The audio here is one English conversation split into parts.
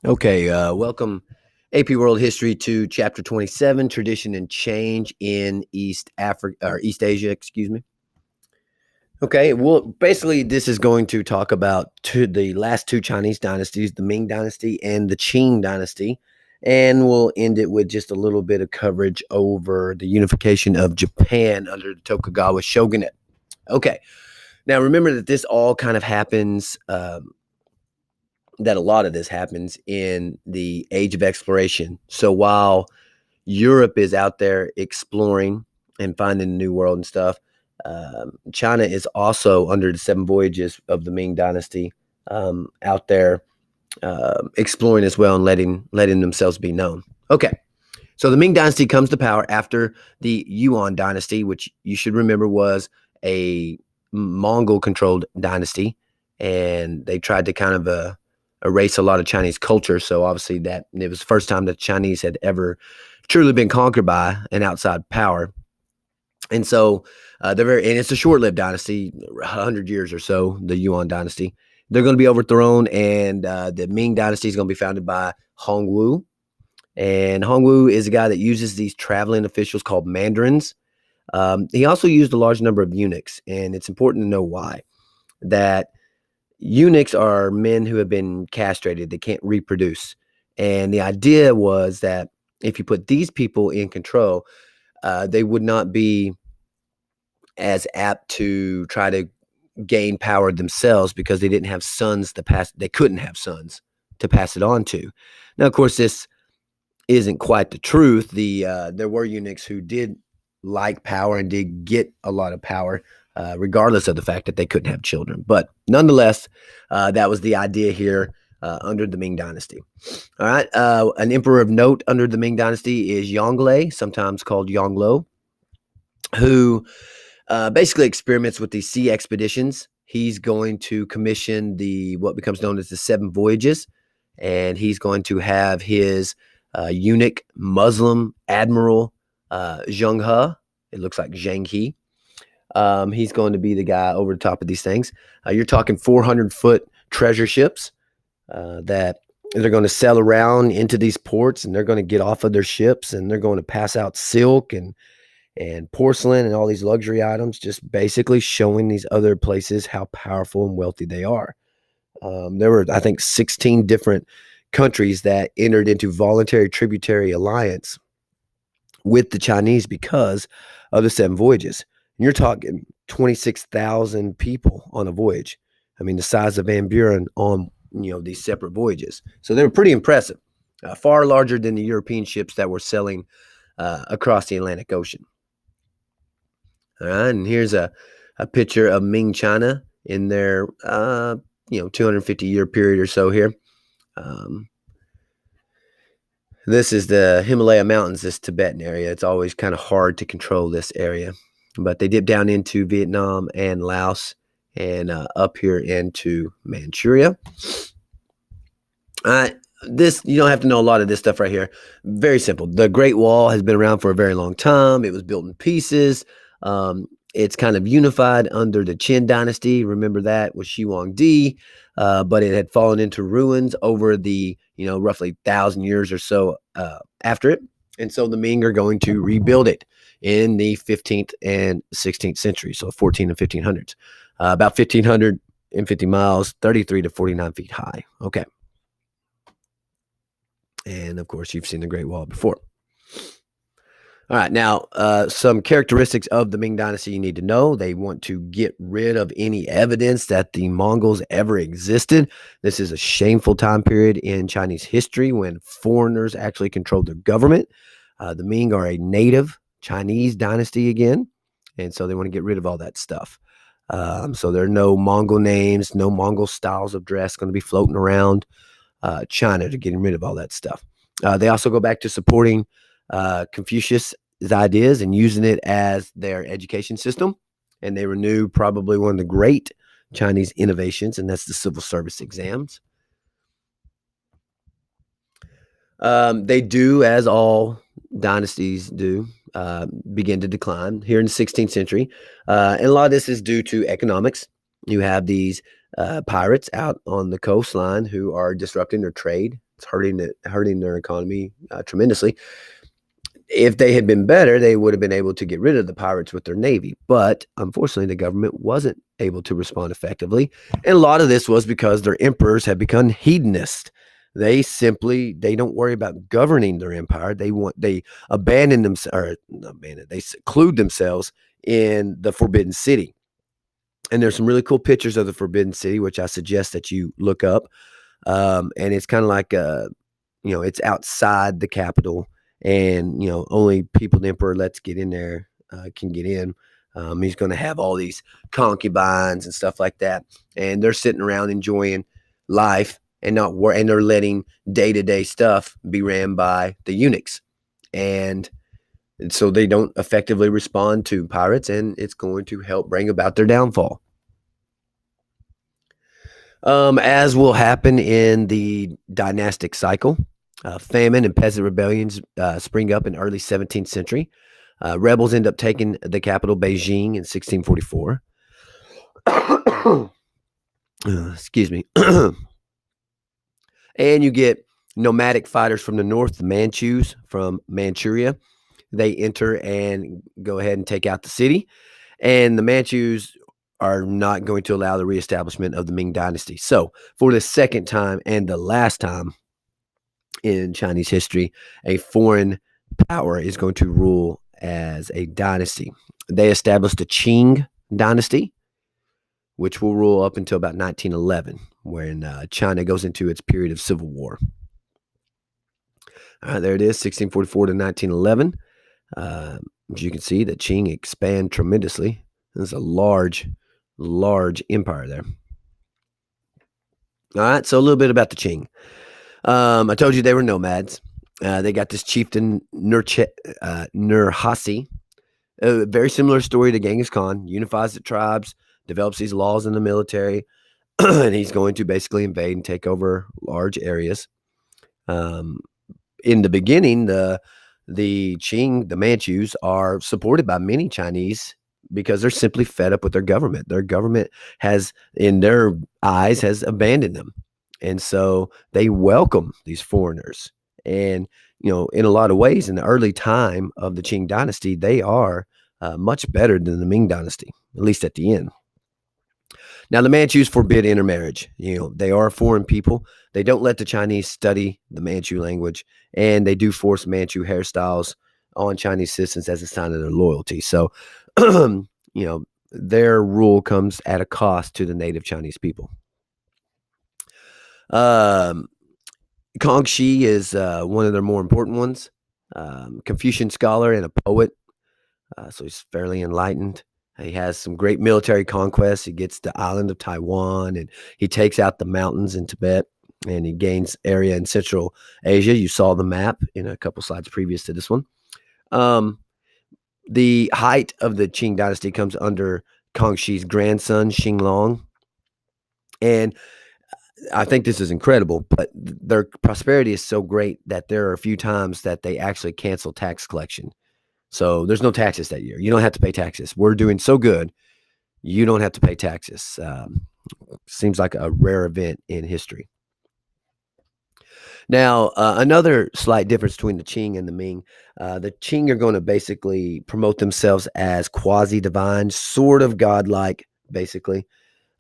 Okay, welcome AP World History to Chapter 27, Tradition and Change in East Africa or East Asia, excuse me. Okay, well, basically, this is going to talk about the last two Chinese dynasties, the Ming Dynasty and the Qing Dynasty, and we'll end it with just a little bit of coverage over the unification of Japan under the Tokugawa shogunate. Okay, now remember that this all kind of happens. That a lot of this happens in the age of exploration. So while Europe is out there exploring and finding a new world and stuff, China is also under the seven voyages of the Ming Dynasty out there exploring as well and letting themselves be known. Okay, so the Ming Dynasty comes to power after the Yuan Dynasty, which you should remember was a Mongol-controlled dynasty, and they tried to kind of erase a lot of Chinese culture. So obviously that it was the first time that Chinese had ever truly been conquered by an outside power. And so and it's a short-lived dynasty, 100 years or so, the Yuan dynasty. They're going to be overthrown, and the Ming dynasty is going to be founded by Hongwu. And Hongwu is a guy that uses these traveling officials called mandarins. He also used a large number of eunuchs, and it's important to know why. That eunuchs are men who have been castrated, they can't reproduce. And the idea was that if you put these people in control, they would not be as apt to try to gain power themselves because they didn't have sons to pass. They couldn't have sons to pass it on to. Now, of course, this isn't quite the truth. There were eunuchs who did like power and did get a lot of power, regardless of the fact that they couldn't have children. But nonetheless, that was the idea here under the Ming Dynasty. All right, an emperor of note under the Ming Dynasty is Yongle, sometimes called Yonglo, who basically experiments with these sea expeditions. He's going to commission the what becomes known as the Seven Voyages, and he's going to have his eunuch Muslim admiral Zheng He. It looks like Zhang He. He's going to be the guy over the top of these things. You're talking 400-foot treasure ships that they're going to sail around into these ports, and they're going to get off of their ships, and they're going to pass out silk and porcelain and all these luxury items, just basically showing these other places how powerful and wealthy they are. There were, I think, 16 different countries that entered into voluntary tributary alliance with the Chinese because of the seven voyages. And you're talking 26,000 people on a voyage. I mean, the size of Van Buren on these separate voyages. So they were pretty impressive, far larger than the European ships that were sailing across the Atlantic Ocean. All right, and here's a picture of Ming China in their 250-year period or so here. This is the Himalaya Mountains, this Tibetan area. It's always kind of hard to control this area, but they dip down into Vietnam and Laos and up here into Manchuria. This, you don't have to know a lot of this stuff right here. Very simple. The Great Wall has been around for a very long time. It was built in pieces. It's kind of unified under the Qin dynasty. Remember that with Shi Huangdi, but it had fallen into ruins over the roughly 1,000 years or so after it. And so the Ming are going to rebuild it in the 15th and 16th century, so 14 and 1500s, about 1,550 miles, 33 to 49 feet high. Okay. And of course, you've seen the Great Wall before. All right, now some characteristics of the Ming Dynasty you need to know. They want to get rid of any evidence that the Mongols ever existed. This is a shameful time period in Chinese history when foreigners actually controlled their government. The Ming are a native Chinese dynasty again, and so they want to get rid of all that stuff. So there are no Mongol names, no Mongol styles of dress going to be floating around China to getting rid of all that stuff. They also go back to supporting Confucius' ideas and using it as their education system. And they renew probably one of the great Chinese innovations, and that's the civil service exams. They do, as all dynasties do, begin to decline here in the 16th century. And a lot of this is due to economics. You have these pirates out on the coastline who are disrupting their trade It's hurting their economy tremendously. If they had been better, they would have been able to get rid of the pirates with their navy. But unfortunately, the government wasn't able to respond effectively. And a lot of this was because their emperors had become hedonist. They don't worry about governing their empire. They abandon them or abandon, they seclude themselves in the Forbidden City. And there's some really cool pictures of the Forbidden City, which I suggest that you look up. And it's kind of like it's outside the capital, and only people the emperor lets get in there can get in. He's going to have all these concubines and stuff like that, and they're sitting around enjoying life and not work, and they're letting day-to-day stuff be ran by the eunuchs, and so they don't effectively respond to pirates, and it's going to help bring about their downfall. As will happen in the dynastic cycle, famine and peasant rebellions spring up in early 17th century. Rebels end up taking the capital, Beijing, in 1644. Excuse me. And you get nomadic fighters from the north, the Manchus from Manchuria. They enter and go ahead and take out the city. And the Manchus are not going to allow the reestablishment of the Ming Dynasty. So, for the second time and the last time in Chinese history, a foreign power is going to rule as a dynasty. They established the Qing Dynasty, which will rule up until about 1911, when China goes into its period of civil war. There it is, 1644 to 1911. As you can see, the Qing expand tremendously. There's a large empire there. All right, so a little bit about the Qing. I told you they were nomads. They got this chieftain Nurhasi. A very similar story to Genghis Khan. Unifies the tribes, develops these laws in the military, and he's going to basically invade and take over large areas. In the beginning, the Qing, the Manchus, are supported by many Chinese because they're simply fed up with their government. Their government has, in their eyes, has abandoned them. And so they welcome these foreigners. And, in a lot of ways, in the early time of the Qing dynasty, they are much better than the Ming dynasty, at least at the end. Now, the Manchus forbid intermarriage. They are foreign people. They don't let the Chinese study the Manchu language, and they do force Manchu hairstyles on Chinese citizens as a sign of their loyalty. So, their rule comes at a cost to the native Chinese people. Kangxi is one of their more important ones. Confucian scholar and a poet, so he's fairly enlightened. He has some great military conquests. He gets the island of Taiwan, and he takes out the mountains in Tibet, and he gains area in Central Asia. You saw the map in a couple slides previous to this one. The height of the Qing dynasty comes under Kangxi's grandson, Xinglong. And I think this is incredible, but their prosperity is so great that there are a few times that they actually cancel tax collection. So there's no taxes that year. You don't have to pay taxes. We're doing so good. You don't have to pay taxes. Seems like a rare event in history. Now, another slight difference between the Qing and the Ming. The Qing are going to basically promote themselves as quasi-divine, sort of godlike, basically.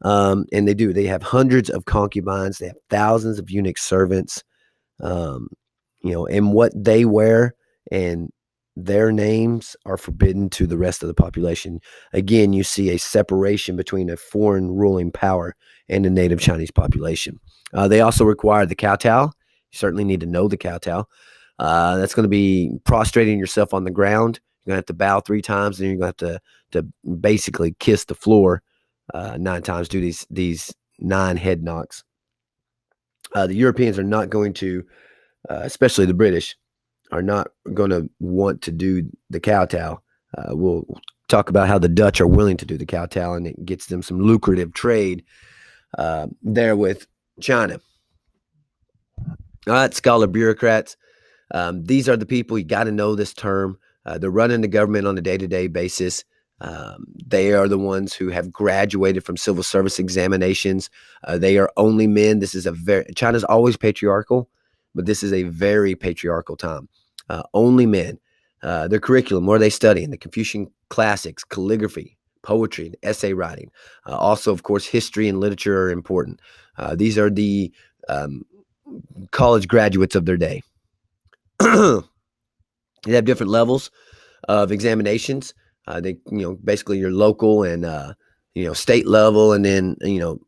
And they do. They have hundreds of concubines. They have thousands of eunuch servants. And what they wear and their names are forbidden to the rest of the population. Again, you see a separation between a foreign ruling power and the native Chinese population. They also require the kowtow. You certainly need to know the kowtow. That's going to be prostrating yourself on the ground. You're going to have to bow 3 times, and you're going to have to basically kiss the floor 9 times, do these 9 head knocks. The Europeans are not going to, especially the British, are not going to want to do the kowtow. We'll talk about how the Dutch are willing to do the kowtow, and it gets them some lucrative trade there with China. All right, scholar bureaucrats. These are the people, you got to know this term. They're running the government on a day-to-day basis. They are the ones who have graduated from civil service examinations. They are only men. This is China's always patriarchal. but this is a very patriarchal time. Only men. Their curriculum, what are they studying? The Confucian classics, calligraphy, poetry, and essay writing. Also, of course, history and literature are important. These are the college graduates of their day. They have different levels of examinations. They, basically your local and state level, and then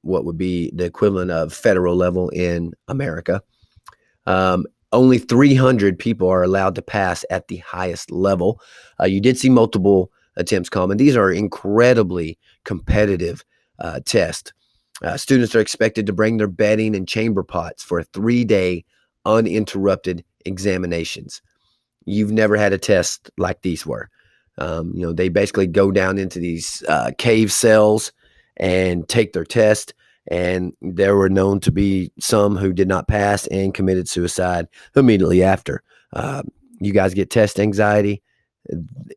what would be the equivalent of federal level in America. Um, Only 300 people are allowed to pass at the highest level. You did see multiple attempts come, and these are incredibly competitive tests. Students are expected to bring their bedding and chamber pots for a 3-day uninterrupted examinations. You've never had a test like these were. They basically go down into these cave cells and take their test. And there were known to be some who did not pass and committed suicide immediately after. You guys get test anxiety.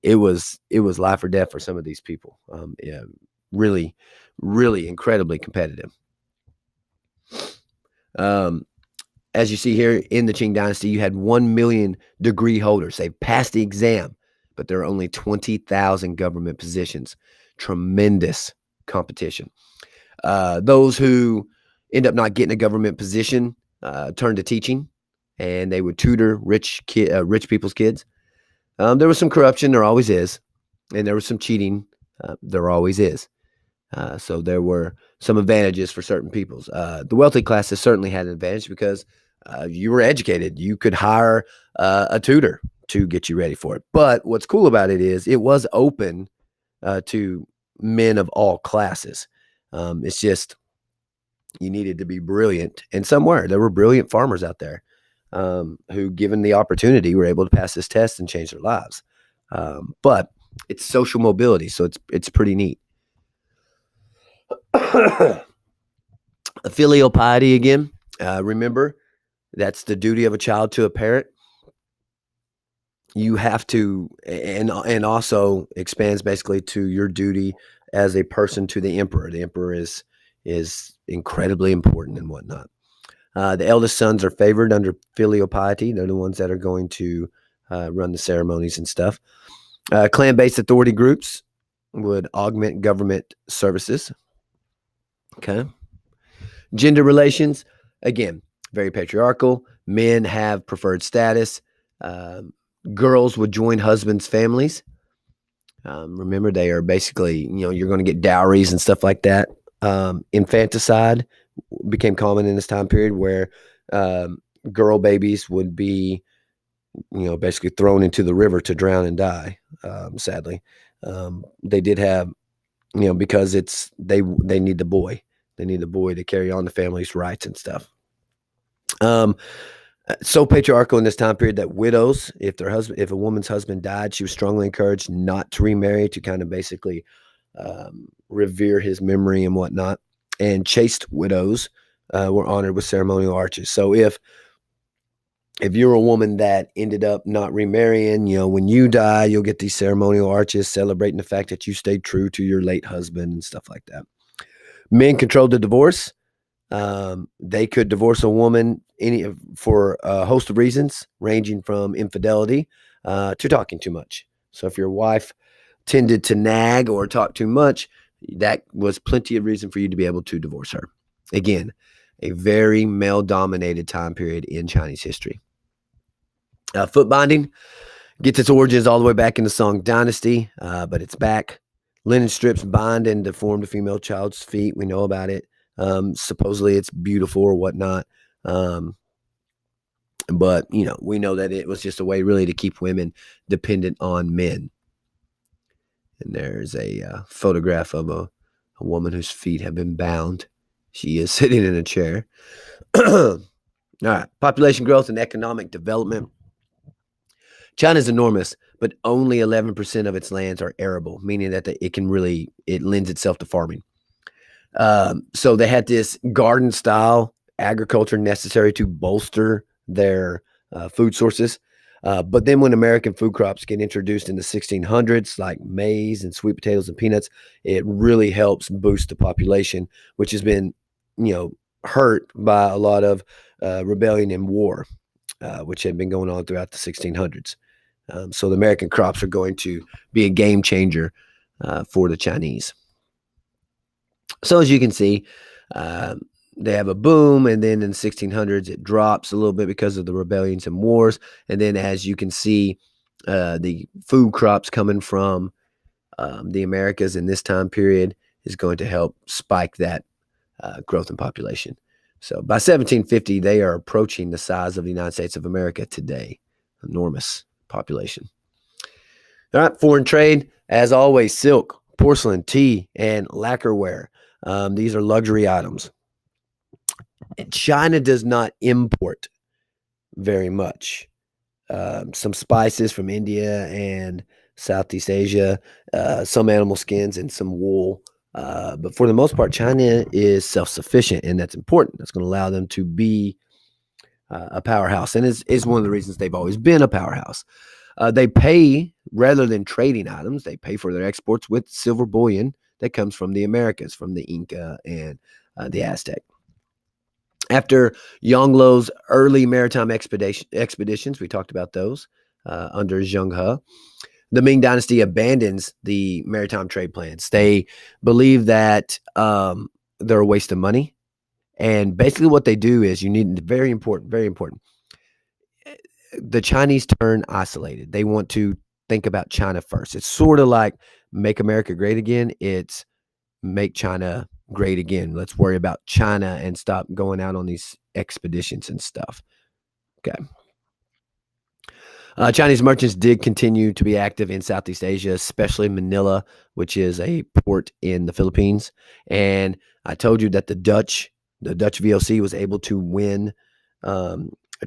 It was life or death for some of these people. Yeah, really, really incredibly competitive. As you see here in the Qing Dynasty, you had 1 million degree holders. They passed the exam, but there are only 20,000 government positions. Tremendous competition. Those who end up not getting a government position turn to teaching, and they would tutor rich people's kids. There was some corruption. There always is. And there was some cheating. There always is. So there were some advantages for certain peoples. The wealthy classes certainly had an advantage because you were educated. You could hire a tutor to get you ready for it. But what's cool about it is it was open to men of all classes. It's just you needed to be brilliant. And somewhere there were brilliant farmers out there who, given the opportunity, were able to pass this test and change their lives. But it's social mobility, so it's pretty neat. Filial piety again. Remember, that's the duty of a child to a parent. You have to, and also expands basically to your duty as a person to the emperor. The emperor is incredibly important and whatnot. The eldest sons are favored under filial piety. They're the ones that are going to run the ceremonies and stuff. Clan-based authority groups would augment government services. Okay. Gender relations, again, very patriarchal. Men have preferred status. Girls would join husbands' families. Remember, they are basically, you're going to get dowries and stuff like that. Infanticide became common in this time period where girl babies would be, basically thrown into the river to drown and die. Sadly, they did have, because they need the boy. They need the boy to carry on the family's rights and stuff. So patriarchal in this time period that widows, if a woman's husband died, she was strongly encouraged not to remarry, to kind of basically revere his memory and whatnot. And chaste widows were honored with ceremonial arches. So if you're a woman that ended up not remarrying, when you die, you'll get these ceremonial arches celebrating the fact that you stayed true to your late husband and stuff like that. Men controlled the divorce. They could divorce a woman for a host of reasons, ranging from infidelity to talking too much. So if your wife tended to nag or talk too much, that was plenty of reason for you to be able to divorce her. Again, a very male-dominated time period in Chinese history. Foot binding gets its origins all the way back in the Song Dynasty, but it's back. Linen strips bind and deform the female child's feet. We know about it. Supposedly it's beautiful or whatnot. But, we know that it was just a way really to keep women dependent on men. And there's a photograph of a woman whose feet have been bound. She is sitting in a chair. All right. Population growth and economic development. China is enormous, but only 11% of its lands are arable, meaning that it lends itself to farming. So they had this garden style agriculture necessary to bolster their food sources. But then when American food crops get introduced in the 1600s, like maize and sweet potatoes and peanuts, it really helps boost the population, which has been, hurt by a lot of rebellion and war. which had been going on throughout the 1600s. So the American crops are going to be a game changer for the Chinese. So as you can see, they have a boom, and then in the 1600s it drops a little bit because of the rebellions and wars. And then, as you can see, the food crops coming from the Americas in this time period is going to help spike that growth in population. So by 1750, they are approaching the size of the United States of America today. Enormous population. All right, foreign trade, as always, silk, porcelain, tea, and lacquerware. These are luxury items. And China does not import very much. Some spices from India and Southeast Asia, some animal skins, and some wool. But for the most part, China is self-sufficient, and that's important. That's going to allow them to be a powerhouse, and is one of the reasons they've always been a powerhouse. They pay, rather than trading items, they pay for their exports with silver bullion that comes from the Americas, from the Inca and the Aztec. After Yonglow's early maritime expeditions, we talked about those under Zheng He, the Ming Dynasty abandons the maritime trade plans. They believe that they're a waste of money. And basically what they do is, very important, the Chinese turn isolated. They want to think about China first. It's sort of like Make America Great Again. It's Make China Great Again. Let's worry about China and stop going out on these expeditions and stuff. Okay. Chinese merchants did continue to be active in Southeast Asia, especially Manila, which is a port in the Philippines. And I told you that the Dutch VOC was able to win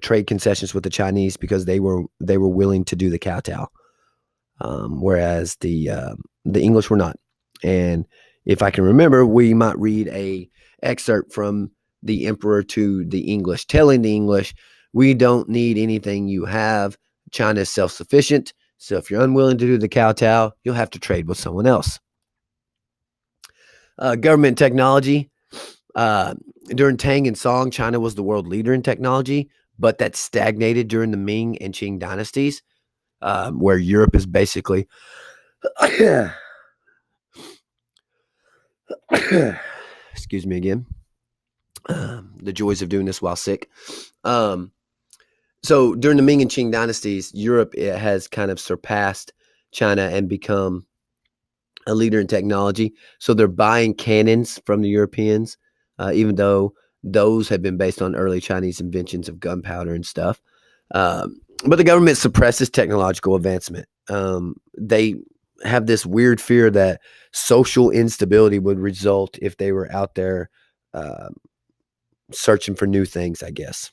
trade concessions with the Chinese because they were willing to do the kowtow, whereas the English were not. And if I can remember, we might read a excerpt from the emperor to the English, telling the English, "We don't need anything you have. China is self-sufficient. So if you're unwilling to do the kowtow, you'll have to trade with someone else." Government technology. During Tang and Song, China was the world leader in technology, but that stagnated during the Ming and Qing dynasties, where Europe is basically excuse me again. The joys of doing this while sick. So during the Ming and Qing dynasties, Europe has kind of surpassed China and become a leader in technology. So they're buying cannons from the Europeans, even though those have been based on early Chinese inventions of gunpowder and stuff. But the government suppresses technological advancement. They have this weird fear that social instability would result if they were out there searching for new things, I guess.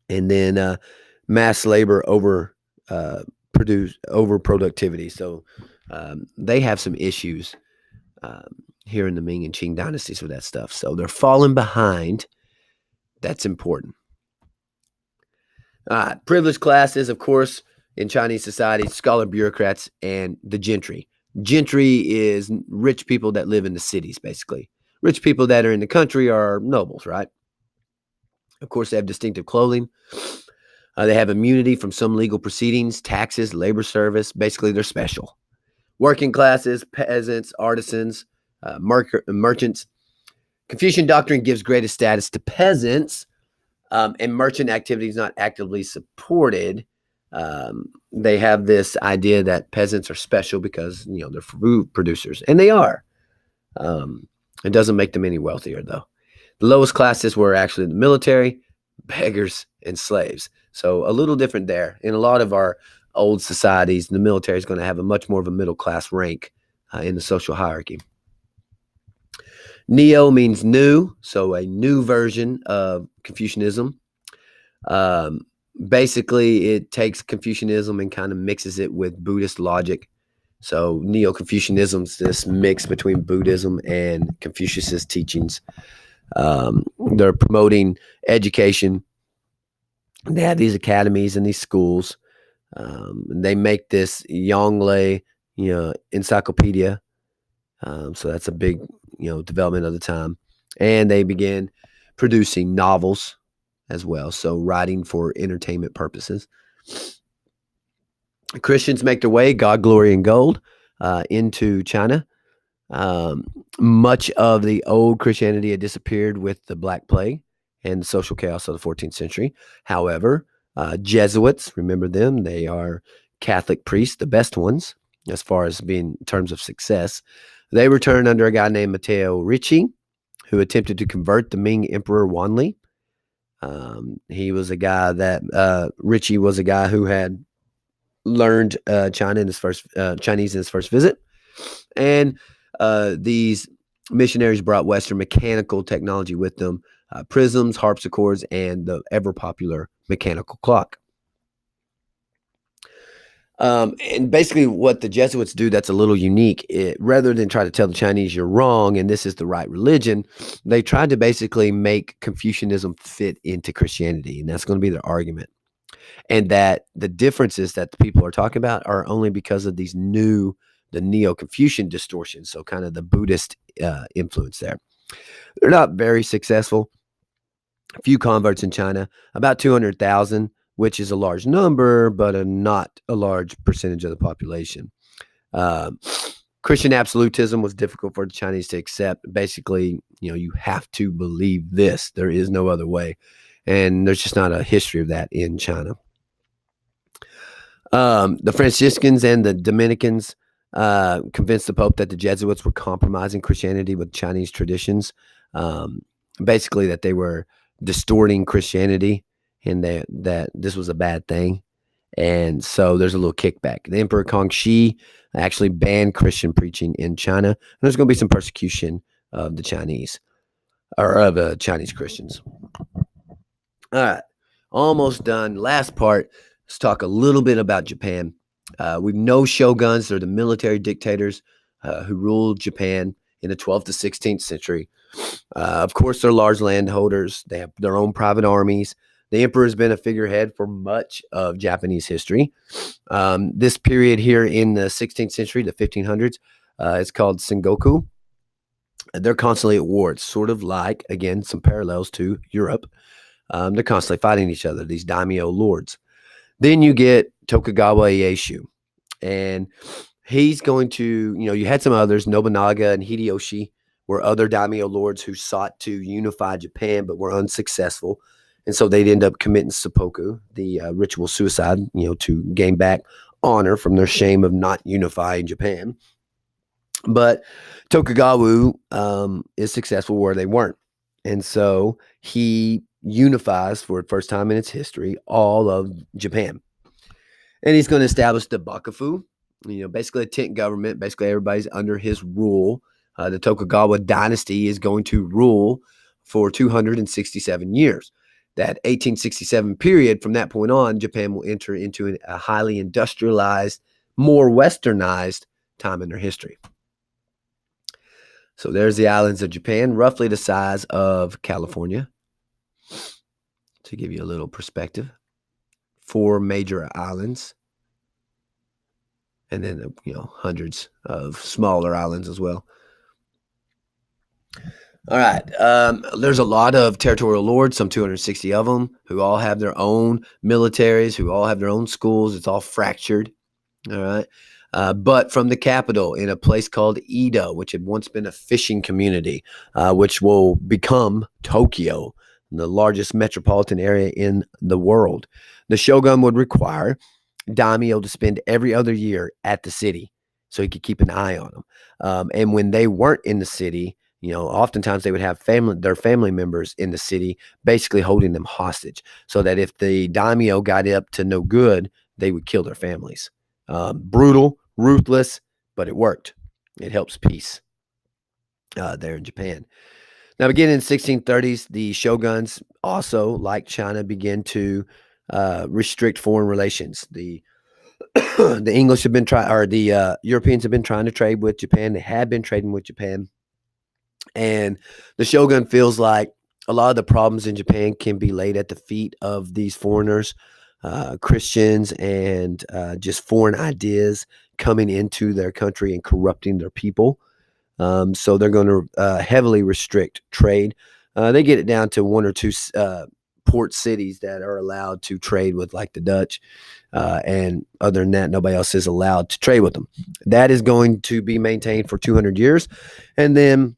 And then mass labor over productivity. So they have some issues here in the Ming and Qing dynasties with that stuff. So they're falling behind. That's important. Privileged classes, of course, in Chinese society, scholar bureaucrats and the gentry. Gentry is rich people that live in the cities, basically. Rich people that are in the country are nobles, right? Of course, they have distinctive clothing. They have immunity from some legal proceedings, taxes, labor service. Basically, they're special. Working classes, peasants, artisans, merchants. Confucian doctrine gives greatest status to peasants, and merchant activity is not actively supported. They have this idea that peasants are special because they're food producers, and they are. It doesn't make them any wealthier, though. The lowest classes were actually the military, beggars, and slaves. So a little different there. In a lot of our old societies, the military is going to have a much more of a middle class rank in the social hierarchy. Neo means new, so a new version of Confucianism. Basically, it takes Confucianism and kind of mixes it with Buddhist logic. So Neo-Confucianism is this mix between Buddhism and Confucius's teachings. They're promoting education. They have these academies and these schools. They make this Yongle, encyclopedia. So that's a big, development of the time. And they begin producing novels. as well. So writing for entertainment purposes. Christians make their way, God, glory, and gold, into China. Um, Much of the old Christianity had disappeared with the Black Plague and the social chaos of the 14th century. However, Jesuits, remember them? They are Catholic priests, the best ones as far as being in terms of success. They returned under a guy named Matteo Ricci, who attempted to convert the Ming Emperor Wanli. He was a guy that Ricci was a guy who had learned Chinese in his first visit, and these missionaries brought Western mechanical technology with them: prisms, harpsichords, and the ever popular mechanical clock. And basically, what the Jesuits do that's a little unique, rather than try to tell the Chinese you're wrong and this is the right religion, they tried to basically make Confucianism fit into Christianity, and that's going to be their argument. And that the differences that the people are talking about are only because of the Neo-Confucian distortions, so kind of the Buddhist influence there. They're not very successful. A few converts in China, about 200,000, which is a large number, but not a large percentage of the population. Christian absolutism was difficult for the Chinese to accept. Basically, you have to believe this. There is no other way. And there's just not a history of that in China. The Franciscans and the Dominicans convinced the Pope that the Jesuits were compromising Christianity with Chinese traditions. Basically, that they were distorting Christianity and that this was a bad thing. And so there's a little kickback. The Emperor Kangxi actually banned Christian preaching in China. And there's going to be some persecution of the Chinese, or of Chinese Christians. All right, almost done. Last part. Let's talk a little bit about Japan. We know shoguns. They're the military dictators who ruled Japan in the 12th to 16th century. Of course, they're large landholders. They have their own private armies. The emperor has been a figurehead for much of Japanese history. This period here in the 16th century, the 1500s, is called Sengoku. They're constantly at war. It's sort of like, again, some parallels to Europe. They're constantly fighting each other, these daimyo lords. Then you get Tokugawa Ieyasu, and he's going to, you had some others, Nobunaga and Hideyoshi were other daimyo lords who sought to unify Japan but were unsuccessful. And so they'd end up committing seppuku, the ritual suicide, to gain back honor from their shame of not unifying Japan. But Tokugawa is successful where they weren't. And so he unifies for the first time in its history all of Japan. And he's going to establish the Bakufu, basically a tent government. Basically, everybody's under his rule. The Tokugawa dynasty is going to rule for 267 years. That 1867 period, from that point on, Japan will enter into a highly industrialized, more westernized time in their history. So there's the islands of Japan, roughly the size of California, to give you a little perspective. 4 major islands, and then hundreds of smaller islands as well. All right. There's a lot of territorial lords, some 260 of them, who all have their own militaries, who all have their own schools. It's all fractured. All right. But from the capital, in a place called Edo, which had once been a fishing community, which will become Tokyo, the largest metropolitan area in the world, the shogun would require daimyo to spend every other year at the city so he could keep an eye on them. And when they weren't in the city, oftentimes they would have their family members in the city, basically holding them hostage, so that if the daimyo got up to no good, they would kill their families. Brutal, ruthless, but it worked. It helps peace there in Japan. Now, beginning in the 1630s, the shoguns also, like China, began to restrict foreign relations. The English have been the Europeans have been trying to trade with Japan. They had been trading with Japan. And the shogun feels like a lot of the problems in Japan can be laid at the feet of these foreigners, Christians, and just foreign ideas coming into their country and corrupting their people. So they're going to heavily restrict trade. They get it down to 1 or 2 port cities that are allowed to trade with, like the Dutch. And other than that, nobody else is allowed to trade with them. That is going to be maintained for 200 years. And then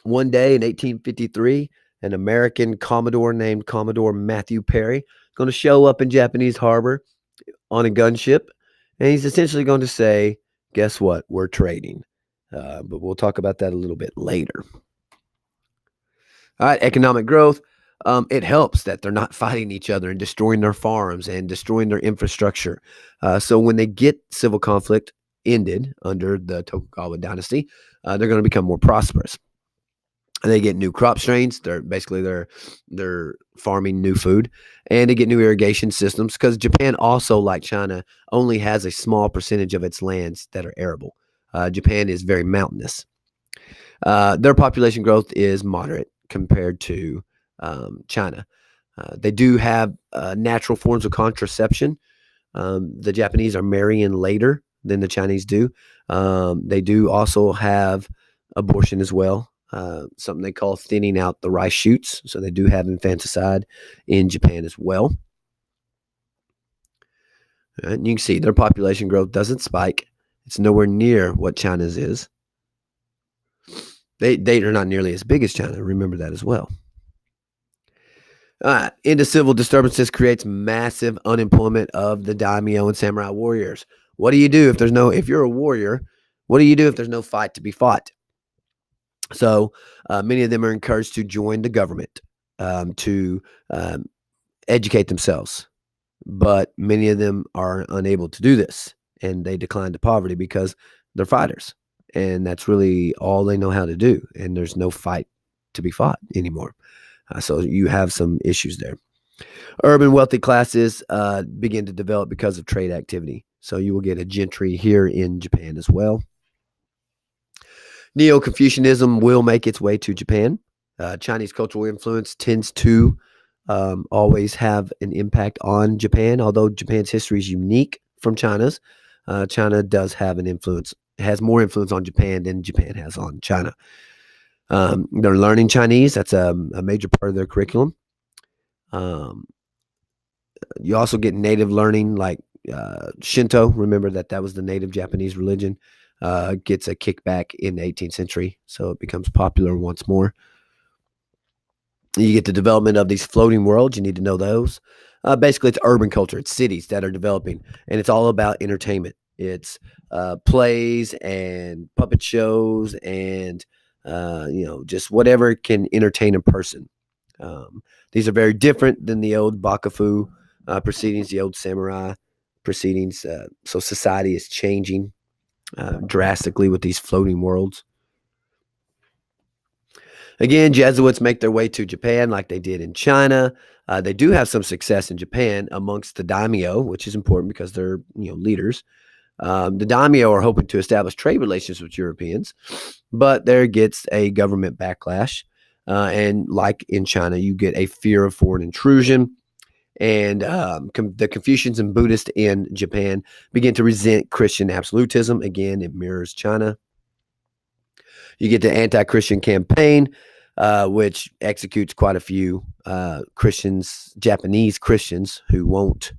one day in 1853, an American Commodore named Commodore Matthew Perry is going to show up in Japanese harbor on a gunship. And he's essentially going to say, guess what? We're trading. But we'll talk about that a little bit later. All right, economic growth. It helps that they're not fighting each other and destroying their farms and destroying their infrastructure. So when they get civil conflict ended under the Tokugawa dynasty, they're going to become more prosperous. And they get new crop strains. They're farming new food, and they get new irrigation systems because Japan also, like China, only has a small percentage of its lands that are arable. Japan is very mountainous. Their population growth is moderate compared to China. They do have natural forms of contraception. The Japanese are marrying later than the Chinese do. They do also have abortion as well, something they call thinning out the rice shoots. So they do have infanticide in Japan as well. And you can see their population growth doesn't spike. It's nowhere near what China's is. They are not nearly as big as China. Remember that as well. Into civil disturbances creates massive unemployment of the daimyo and samurai warriors. What do you do if you're a warrior? What do you do if there's no fight to be fought? So many of them are encouraged to join the government to educate themselves, but many of them are unable to do this, and they decline to poverty because they're fighters, and that's really all they know how to do, and there's no fight to be fought anymore. So you have some issues there. Urban wealthy classes begin to develop because of trade activity. So you will get a gentry here in Japan as well. Neo-Confucianism will make its way to Japan. Chinese cultural influence tends to always have an impact on Japan, although Japan's history is unique from China's. China does have an influence, has more influence on Japan than Japan has on China. They're learning Chinese. That's a major part of their curriculum. You also get native learning like Shinto. Remember that was the native Japanese religion. Gets a kickback in the 18th century, so it becomes popular once more. You get the development of these floating worlds. You need to know those. Basically, it's urban culture. It's cities that are developing, and it's all about entertainment. It's plays and puppet shows and just whatever can entertain a person. These are very different than the old Bakufu proceedings, the old samurai proceedings. So society is changing drastically with these floating worlds. Again, Jesuits make their way to Japan like they did in China. They do have some success in Japan amongst the daimyo, which is important because they're leaders. The daimyo are hoping to establish trade relations with Europeans, but there gets a government backlash. And like in China, you get a fear of foreign intrusion. And the Confucians and Buddhists in Japan begin to resent Christian absolutism. Again, it mirrors China. You get the anti-Christian campaign, which executes quite a few Japanese Christians who won't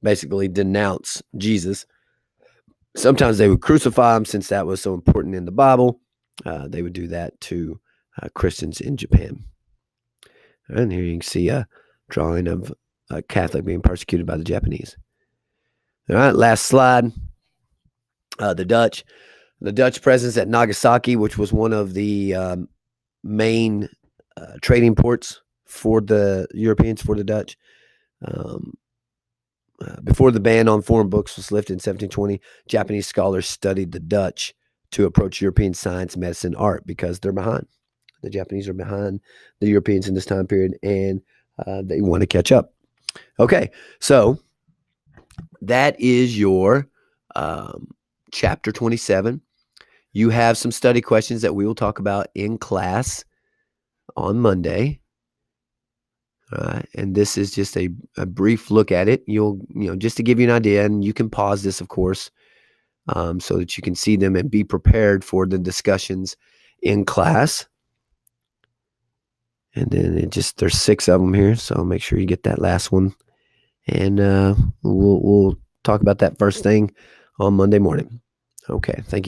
basically denounce Jesus. Sometimes they would crucify him since that was so important in the Bible. They would do that to Christians in Japan. And here you can see a drawing of a Catholic being persecuted by the Japanese. All right, last slide. The Dutch presence at Nagasaki, which was one of the main trading ports for the Europeans, for the Dutch. Before the ban on foreign books was lifted in 1720, Japanese scholars studied the Dutch to approach European science, medicine, art, because they're behind. The Japanese are behind the Europeans in this time period, and they want to catch up. Okay, so that is your chapter 27. You have some study questions that we will talk about in class on Monday. And this is just a brief look at it. Just to give you an idea, and you can pause this, of course, so that you can see them and be prepared for the discussions in class. And then there's 6 of them here, so make sure you get that last one. And we'll talk about that first thing on Monday morning. Okay, thank you.